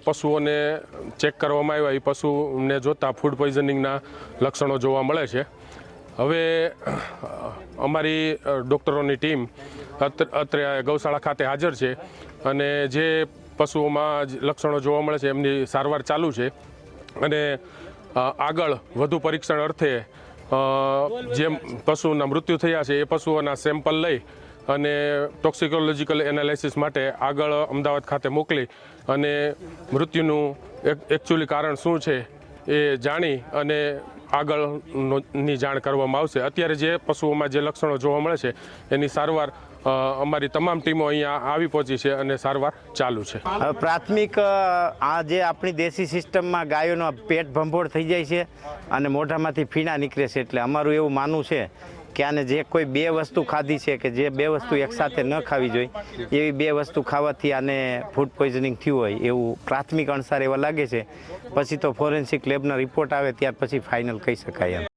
પશુઓને ચેક કરવામાં આવ્યા એ પશુને જોતાં ફૂડ પોઈઝનિંગના લક્ષણો જોવા મળે છે। હવે અમારી ડૉક્ટરોની ટીમ અત્રે ગૌશાળા ખાતે હાજર છે અને જે પશુઓમાં લક્ષણો જોવા મળે છે એમની સારવાર ચાલુ છે અને આગળ વધુ પરીક્ષણ અર્થે જે પશુના મૃત્યુ થયા છે એ પશુઓના સેમ્પલ લઈ અને ટોક્સિકોલોજીકલ એનાલિસિસ માટે આગળ અમદાવાદ ખાતે મોકલી અને મૃત્યુનું એકચ્યુઅલી કારણ શું છે એ જાણી અને આગળની જાણ કરવામાં આવશે। અત્યારે જે પશુઓમાં જે લક્ષણો જોવા મળે છે એની સારવાર અમારી તમામ ટીમો અહીંયા આવી પહોંચી છે અને સારવાર ચાલુ છે। હવે પ્રાથમિક આ જે આપણી દેશી સિસ્ટમમાં ગાયોનો પેટ ભંભોળ થઈ જાય છે અને મોઢામાંથી ફીણા નીકળે છે, એટલે અમારું એવું માનવું છે કે આને જે કોઈ બે વસ્તુ ખાધી છે કે જે બે વસ્તુ એકસાથે ન ખાવી જોઈએ એવી બે વસ્તુ ખાવાથી આને ફૂડ પોઈઝનિંગ થયું હોય એવું પ્રાથમિક અણસાર એવા લાગે છે। પછી તો ફોરેન્સિક લેબના રિપોર્ટ આવે ત્યાર પછી ફાઇનલ કહી શકાય એમ।